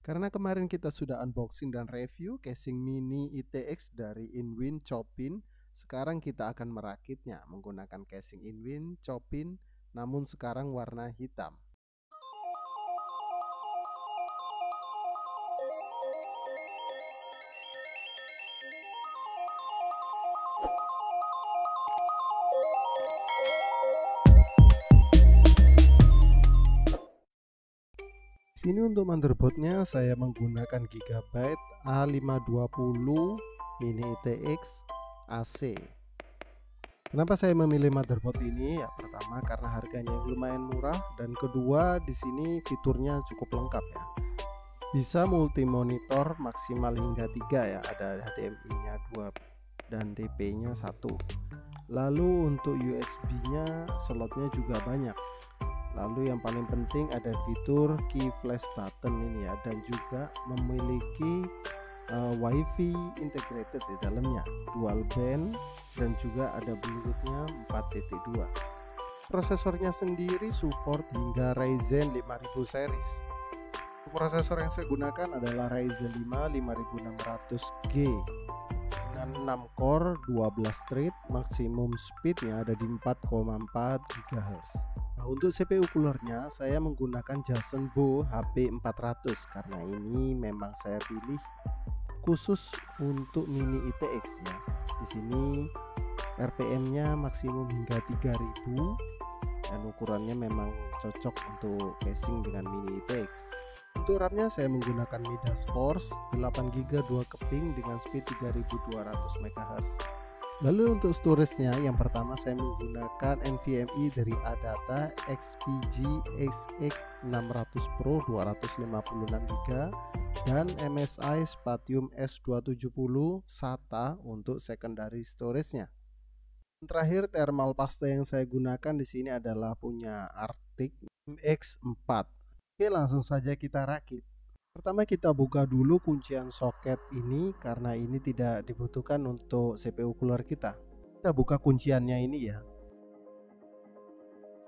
Karena kemarin kita sudah unboxing dan review casing mini ITX dari Inwin Chopin, sekarang kita akan merakitnya menggunakan casing Inwin Chopin, namun sekarang warna hitam. Sini untuk motherboardnya saya menggunakan Gigabyte A520 Mini ITX AC. Kenapa saya memilih motherboard ini? Ya, pertama karena harganya yang lumayan murah, dan kedua di sini fiturnya cukup lengkap ya. Bisa multi monitor maksimal hingga 3 ya, ada HDMI-nya 2 dan DP-nya 1. Lalu untuk USB-nya slotnya juga banyak. Lalu yang paling penting ada fitur key flash button ini ya, dan juga memiliki WiFi integrated di dalamnya, dual band, dan juga ada Bluetooth-nya 4.2. Prosesornya sendiri support hingga Ryzen 5000 series. Prosesor yang saya gunakan adalah Ryzen 5 5600G dengan 6 core 12 thread, maksimum speednya ada di 4,4 GHz. Nah, untuk CPU coolernya saya menggunakan Jasenbo HP400 karena ini memang saya pilih khusus untuk mini ITX ya. Di sini RPM-nya maksimum hingga 3000 dan ukurannya memang cocok untuk casing dengan mini ITX. Untuk RAM-nya saya menggunakan Midas Force 8GB 2 keping dengan speed 3200 MHz. Lalu untuk storage-nya, yang pertama saya menggunakan NVMe dari ADATA XPG XX600 Pro 256GB dan MSI Spatium S270 SATA untuk secondary storage-nya. Terakhir, thermal paste yang saya gunakan di sini adalah punya Arctic MX4. Oke, langsung saja kita rakit. Pertama kita buka dulu kuncian soket ini karena ini tidak dibutuhkan untuk CPU cooler kita. Kita buka kunciannya ini ya.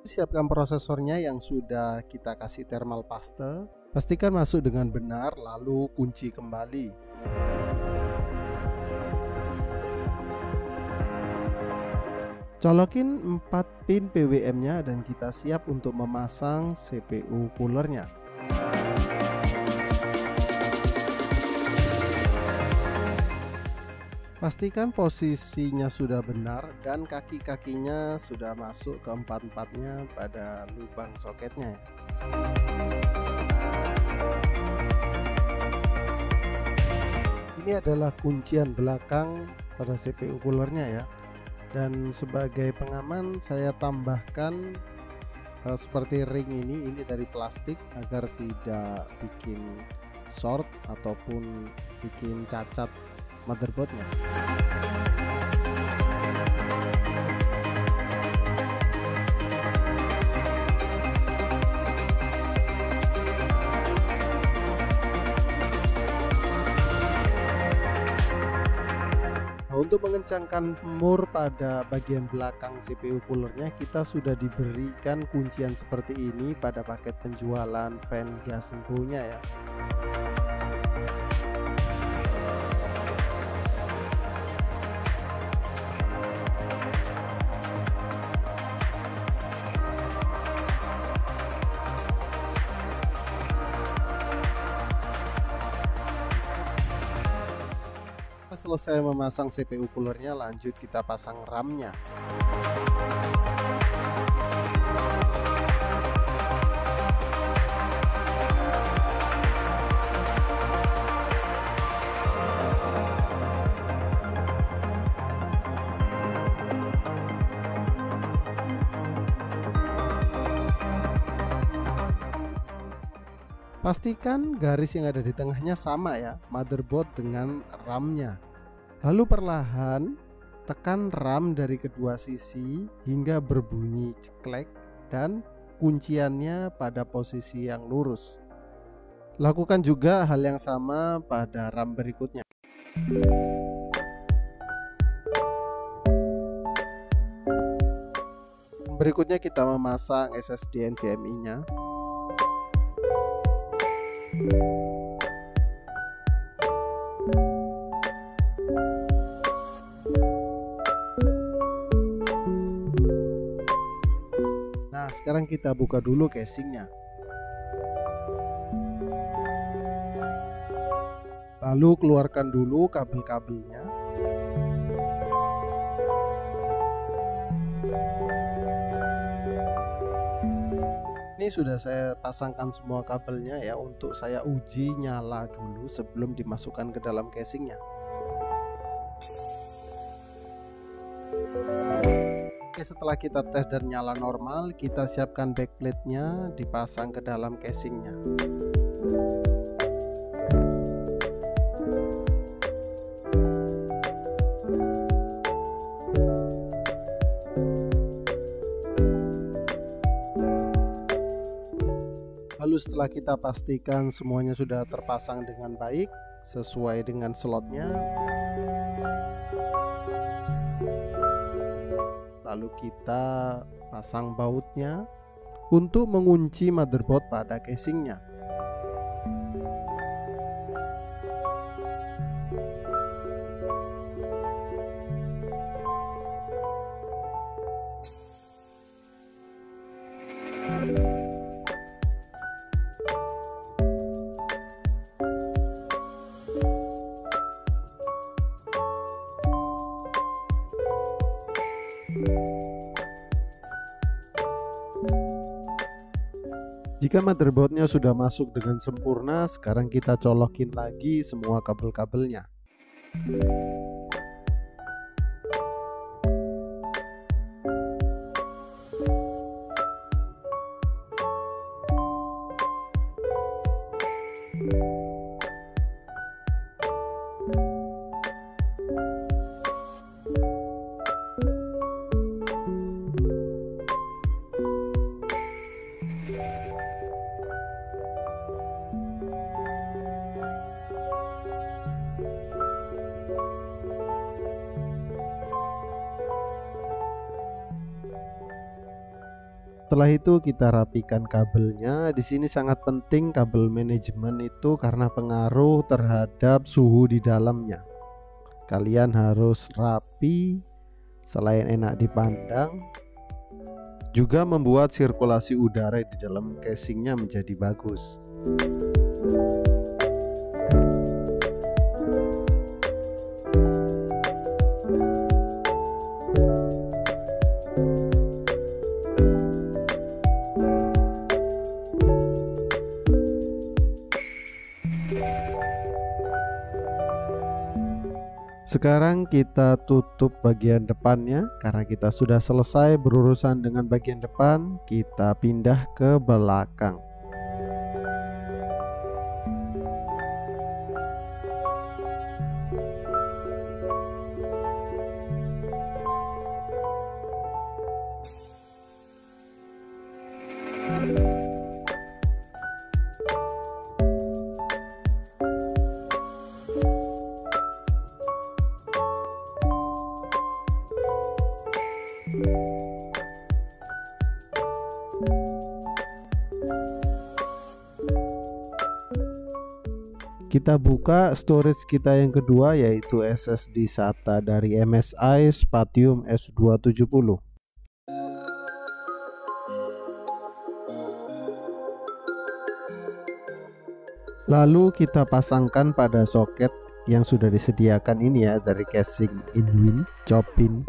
Siapkan prosesornya yang sudah kita kasih thermal paste. Pastikan masuk dengan benar, lalu kunci kembali. Colokin 4 pin PWM-nya dan kita siap untuk memasang CPU coolernya. Pastikan posisinya sudah benar dan kaki-kakinya sudah masuk ke empat-empatnya pada lubang soketnya ya. Ini adalah kuncian belakang pada CPU coolernya ya. Dan sebagai pengaman saya tambahkan seperti ring ini dari plastik agar tidak bikin short ataupun bikin cacat motherboardnya. Nah, untuk mengencangkan mur pada bagian belakang CPU coolernya, kita sudah diberikan kuncian seperti ini pada paket penjualan fan Jasenbo-nya ya. Selesai memasang CPU coolernya, lanjut kita pasang RAM-nya. Pastikan garis yang ada di tengahnya sama ya, motherboard dengan RAM-nya. Lalu perlahan tekan RAM dari kedua sisi hingga berbunyi ceklek dan kunciannya pada posisi yang lurus. Lakukan juga hal yang sama pada RAM berikutnya. Berikutnya kita memasang SSD NVMe-nya. sekarang kita buka dulu casingnya. Lalu keluarkan dulu kabel-kabelnya. Ini sudah saya pasangkan semua kabelnya ya, untuk saya uji nyala dulu sebelum dimasukkan ke dalam casingnya. Oke, setelah kita tes dan nyala normal, kita siapkan backplate-nya dipasang ke dalam casingnya. Lalu setelah kita pastikan semuanya sudah terpasang dengan baik sesuai dengan slotnya, lalu kita pasang bautnya untuk mengunci motherboard pada casingnya. Jika motherboardnya sudah masuk dengan sempurna, sekarang kita colokin lagi semua kabel-kabelnya. Setelah itu kita rapikan kabelnya. Di sini sangat penting kabel manajemen itu karena pengaruh terhadap suhu di dalamnya. Kalian harus rapi, selain enak dipandang, juga membuat sirkulasi udara di dalam casingnya menjadi bagus. Sekarang kita tutup bagian depannya. Karena kita sudah selesai berurusan dengan bagian depan, kita pindah ke belakang. Kita buka storage kita yang kedua, yaitu SSD SATA dari MSI Spatium S270. Lalu kita pasangkan pada soket yang sudah disediakan ini ya, dari casing InWin Chopin.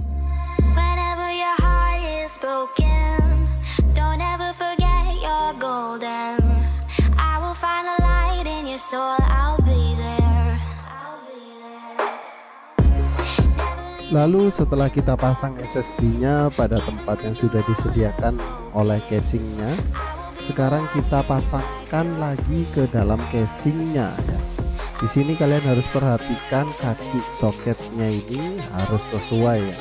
Lalu setelah kita pasang SSD-nya pada tempat yang sudah disediakan oleh casingnya, sekarang kita pasangkan lagi ke dalam casingnya ya. Di sini kalian harus perhatikan kaki soketnya ini harus sesuai ya.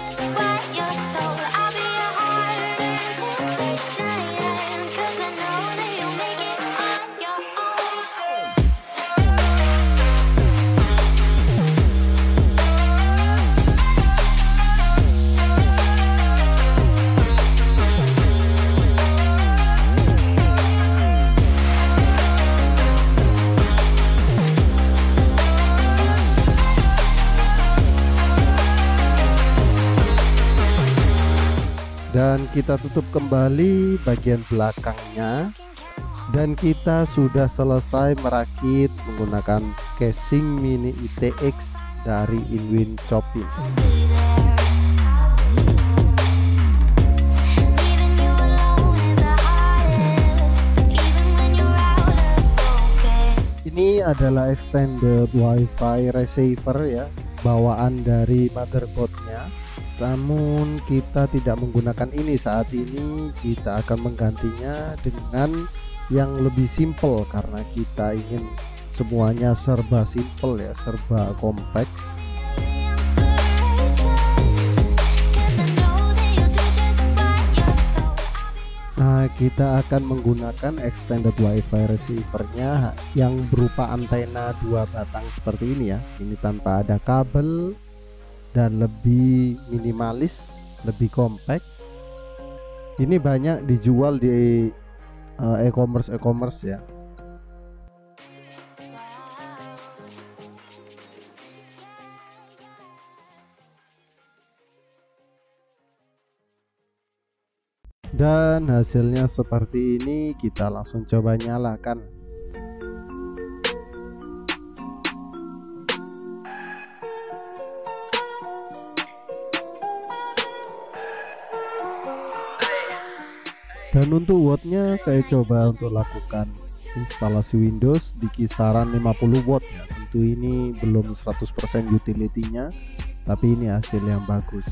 dan kita tutup kembali bagian belakangnya, dan kita sudah selesai merakit menggunakan casing Mini ITX dari Inwin Chopin. Ini adalah extended WiFi receiver ya, bawaan dari motherboardnya. Namun kita tidak menggunakan ini saat ini, kita akan menggantinya dengan yang lebih simple karena kita ingin semuanya serba simple ya, serba compact. Nah, kita akan menggunakan extended WiFi receivernya yang berupa antena 2 batang seperti ini ya. Ini tanpa ada kabel dan lebih minimalis, lebih compact. Ini banyak dijual di e-commerce ya. Dan hasilnya seperti ini, kita langsung coba nyalakan. Dan untuk wattnya saya coba untuk lakukan instalasi Windows di kisaran 50 watt ya. Tentu ini belum 100% utility-nya, tapi ini hasil yang bagus.